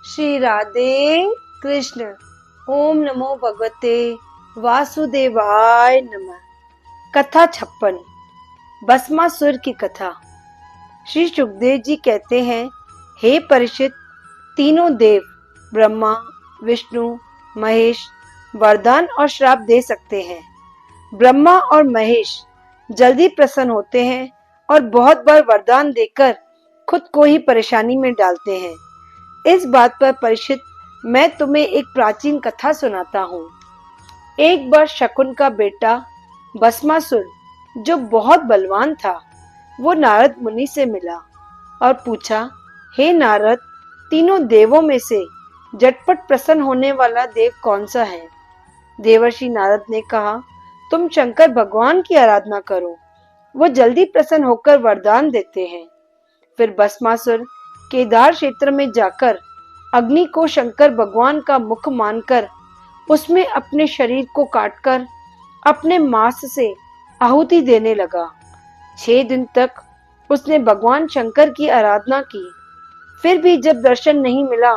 श्री राधे कृष्ण। ओम नमो भगवते वासुदेवाय नमः। कथा 56। भस्मासुर की कथा। श्री सुखदेव जी कहते हैं, हे परीक्षित, तीनों देव ब्रह्मा, विष्णु, महेश वरदान और श्राप दे सकते हैं। ब्रह्मा और महेश जल्दी प्रसन्न होते हैं और बहुत बार वरदान देकर खुद को ही परेशानी में डालते हैं। इस बात पर परीक्षित, मैं तुम्हें एक प्राचीन कथा सुनाता हूँ। एक बार शकुन का बेटा भस्मासुर, जो बहुत बलवान था, वो नारद मुनि से मिला और पूछा, हे नारद, तीनों देवों में से झटपट प्रसन्न होने वाला देव कौन सा है? देवर्षि नारद ने कहा, तुम शंकर भगवान की आराधना करो, वो जल्दी प्रसन्न होकर वरदान देते हैं। फिर भस्मासुर केदार क्षेत्र में जाकर अग्नि को शंकर भगवान का मुख मानकर उसमें अपने शरीर को काटकर अपने मांस से आहुति देने लगा। 6 दिन तक उसने भगवान शंकर की आराधना की। फिर भी जब दर्शन नहीं मिला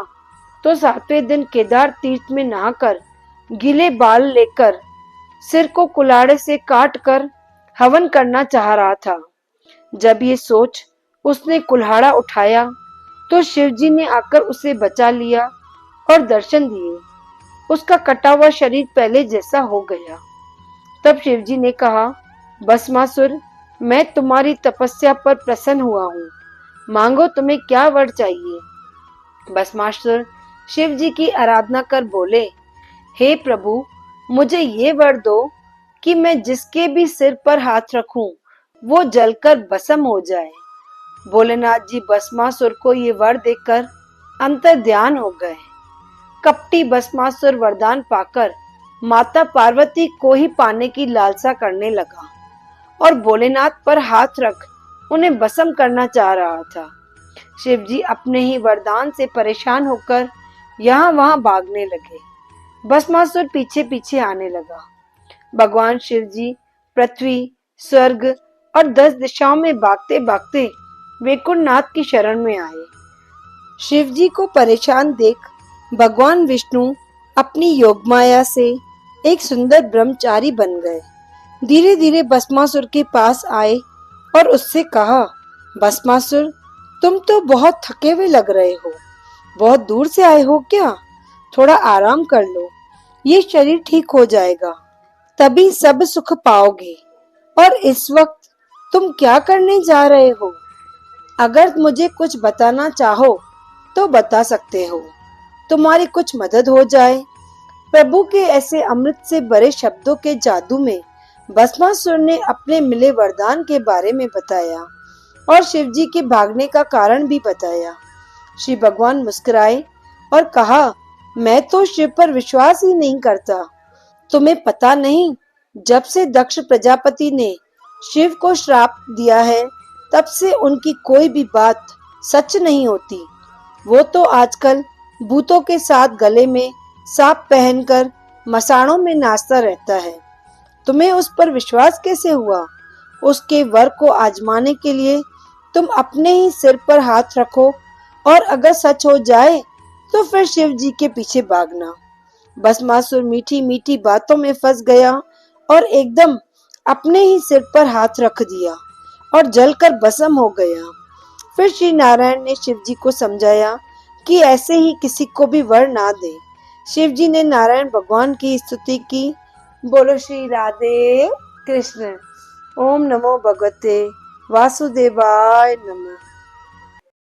तो 7वें दिन केदार तीर्थ में नहाकर गीले बाल लेकर सिर को कुल्हाड़े से काट कर हवन करना चाह रहा था। जब ये सोच उसने कुल्हाड़ा उठाया तो शिवजी ने आकर उसे बचा लिया और दर्शन दिए। उसका कटा हुआ शरीर पहले जैसा हो गया। तब शिवजी ने कहा, भस्मासुर, मैं तुम्हारी तपस्या पर प्रसन्न हुआ हूँ, मांगो तुम्हें क्या वर चाहिए। भस्मासुर शिवजी की आराधना कर बोले, हे प्रभु, मुझे ये वर दो कि मैं जिसके भी सिर पर हाथ रखूं वो जलकर भस्म हो जाए। भोलेनाथ जी भस्मासुर को ये वर देकर अंतर ध्यान हो गए। कपटी भस्मासुर वरदान पाकर माता पार्वती को ही पाने की लालसा करने लगा और भोलेनाथ पर हाथ रख उन्हें भस्म करना चाह रहा था। शिवजी अपने ही वरदान से परेशान होकर यहाँ वहां भागने लगे। भस्मासुर पीछे पीछे आने लगा। भगवान शिवजी पृथ्वी, स्वर्ग और 10 दिशाओं में भागते भागते वैकुंठनाथ की शरण में आए। शिवजी को परेशान देख भगवान विष्णु अपनी योगमाया से एक सुंदर ब्रह्मचारी बन गए। धीरे धीरे भस्मासुर के पास आए और उससे कहा, भस्मासुर, तुम तो बहुत थके हुए लग रहे हो, बहुत दूर से आए हो क्या? थोड़ा आराम कर लो, ये शरीर ठीक हो जाएगा, तभी सब सुख पाओगे। और इस वक्त तुम क्या करने जा रहे हो? अगर मुझे कुछ बताना चाहो तो बता सकते हो, तुम्हारी कुछ मदद हो जाए। प्रभु के ऐसे अमृत से भरे शब्दों के जादू में भस्मासुर ने अपने मिले वरदान के बारे में बताया और शिवजी के भागने का कारण भी बताया। श्री भगवान मुस्कुराए और कहा, मैं तो शिव पर विश्वास ही नहीं करता। तुम्हें पता नहीं, जब से दक्ष प्रजापति ने शिव को श्राप दिया है तब से उनकी कोई भी बात सच नहीं होती। वो तो आजकल भूतों के साथ गले में सांप पहनकर मसाणों में नाचता रहता है। तुम्हें उस पर विश्वास कैसे हुआ? उसके वर को आजमाने के लिए तुम अपने ही सिर पर हाथ रखो और अगर सच हो जाए तो फिर शिव जी के पीछे भागना। भस्मासुर मीठी मीठी बातों में फंस गया और एकदम अपने ही सिर पर हाथ रख दिया और जलकर भस्म हो गया। फिर श्री नारायण ने शिव जी को समझाया कि ऐसे ही किसी को भी वर ना दे। शिव जी ने नारायण भगवान की स्तुति की। बोलो श्री राधे कृष्ण। ओम नमो भगवते वासुदेवाय नमः।